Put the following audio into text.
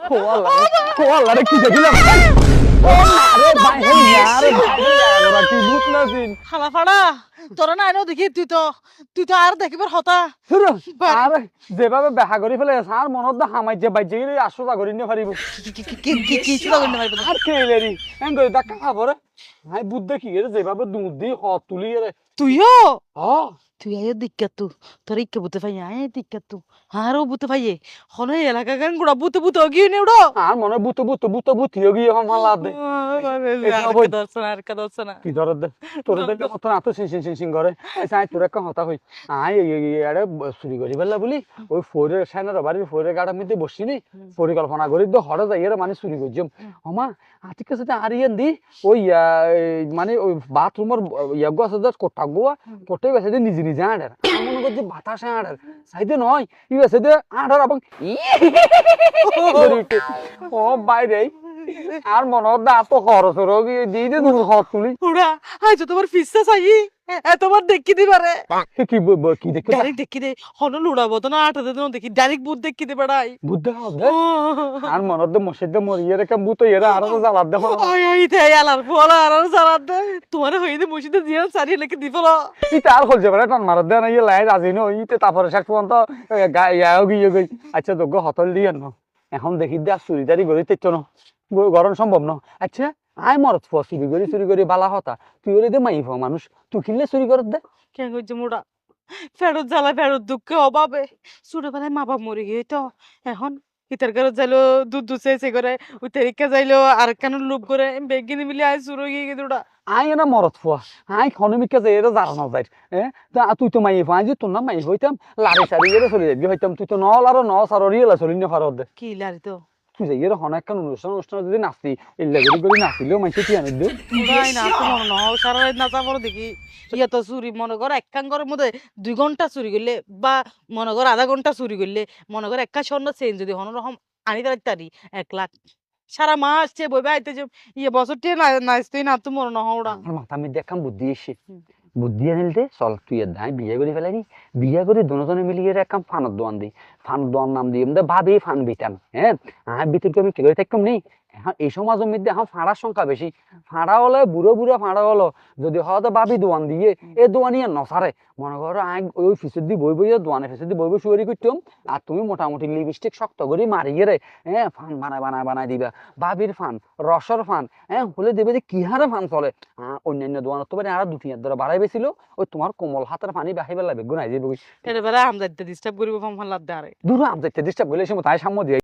আল্লাহ রে কি দেখিলাম আরে ভাই আরে ওরা কি লুট না দিন হালা ফাড়া তোরা না আইনো দেখি তুই তো আর দেখিবার হতা শুনো আরে যেভাবে বেহা করি ফেলে আর মনত দা হামাই যে বাইজে গেলে আশা করি না পারিব কি ছিল গন্ডে মারিব আর খেলেরি এন কই দা খাবরে হাই বুদ্ধ কি রে যেভাবে দুধ দি হত তুলি রে তুইও হ্যাঁ তুই আয় দিক্কাতু তোর ইকে বুতে ভাই আয় দিক্কাতু হারো বুতে ভাইয়ে হনে এলাকা গান গুড়া বুতে গিয়ে নেউড়ো আর মনে বুতো গিয়ে হামালা দে আর কা দর্শন কি ধরে দে তোর দেখে মত না তো সিং করে সাই তোর একটা হতা হই আই আরে চুরি করি বেলা বলি ওই ফোরে সাইনার বাড়ির ফোরে গাড়ার মধ্যে বসছিনি পরিকল্পনা করি তো হরে যাই এর মানে চুরি করছিম আমা আজকে সাথে আরিয়ান দি ওই মানে ওই বাথরুমের ইয়াগো আছে দা কোটা গোয়া কোটে বেসে দে নিজে নিজে আড়ার মনে করছি বাতাসে আড়ার সাইতে নয় ই বেসে দে আড়ার এবং ও বাইরে আর মনে হচ্ছে এত খরচ গিয়ে দিয়ে দে তুমি হত তুলি পুরা আজ তোমার ফিসটা চাই এতবার দেখি দিবারে কি কি দেখতে ডাইরেক্ট দেখি দে হন লুড়াবো তো না আটাতে দিন দেখি ডাইরেক্ট বুদ্ধ দেখি দে বেড়াই বুদ্ধ হবে আর মনে হচ্ছে মসজিদে মরিয়ে রেখে বুত এরা আরো জ্বালাত দেখো ওই ওই তে আলার পোলা আর সারাত দে তোমার হই দে মসজিদে জিয়ান সারি লেখি দিফল ইতে আর হল যাবে টান মার দে না ইয়ে লাই রাজি ন ইতে তারপরে শেষ পর্যন্ত ইয়াও গিয়ে গই আচ্ছা তোকে হতল দিয়ে ন এখন দেখি দে চুরিদারি গড়ি তেচ্ছ ন গরম সম্ভব ন আচ্ছা আই মরত চুরি করি বালা হতা তুই ওরে দে মাইফ মানুষ তুই কিনলে চুরি করত দে কেন কইছে মোড়া ফেরত জ্বালা ফেরত দুঃখে অভাবে ছোটবেলায় মা বাপ মরে গিয়ে তো এখন ইতার ঘরে যাইলো দুধ দুসে করে ওই তেরিকা যাইলো আর কেন লোভ করে বেগিনি মিলে আয় শুরু হয়ে গিয়ে ওটা আই না মরত ফুয়া আই খনমিকা যে এরা জানা যায় তা তুই তো মাইফ আই যে তোর না মাইফ হইতাম লারি সারি এরা চলে যাবি হইতাম তুই তো নল আর ন সারি এলা চলি না পারত দে কি লারি তো তুই যাই এর হন একটা অনুষ্ঠান যদি নাচতি এল্লা করে নাচিলেও মাইসে কি আনি দিও উড়াই না তো মনে ন সারা রাত নাচা পড়ো দেখি ইয়া তো চুরি মনে কর একখান ঘরের মধ্যে 2 ঘন্টা চুরি করলে বা মনে কর আধা ঘন্টা চুরি করলে মনে কর একটা স্বর্ণ চেঞ্জ যদি হন রকম আনি তারি 1 লাখ সারা মাস চে বইবে আইতে যে ইয়ে বছরটি নাচতেই না তো মনে ন ওরা আমার মাথা আমি দেখাম বুদ্ধি এসে বুদ্ধি আনিলতে চল তুই দাই বিয়ে করে ফেলাইনি বিয়ে করে দুজনে মিলিয়ে একদম ফানত দোয়ান দিই ফানত দোয়ান নাম দিয়ে ভাবি ফান বিতান হ্যাঁ আর ভিতরকে আমি কি করে থাকতাম নেই এখন এই সমাজের মধ্যে এখন ফাঁড়ার সংখ্যা বেশি ফাঁড়া হলে বুড়ো ফাঁড়া হলো যদি হয়তো ভাবি দোয়ান দিয়ে এই দোয়ানি আর নসারে মনে করো ওই ফিসের দিয়ে বই বইয়ে দোয়ানে ফিসের দিয়ে বই বই শুয়ারি করতাম আর তুমি মোটামুটি লিপস্টিক শক্ত করে মারিয়ে রে হ্যাঁ ফান বানায় দিবা ভাবির ফান রসর ফান হ্যাঁ হলে দেবে যে কি হারে ফান চলে অন্যান্য দোয়ানত তো আর 2-3 ধরে বাড়াই বেছিল ওই তোমার কোমল হাতের পানি বাহিবে লাগবে গুনাই যাবে এবারে আমদাইতে ডিস্টার্ব করিব ফাম ফান লাদ দারে দূর আমদাইতে ডিস্টার্ব করলে সে তাই সাম্য দিয়ে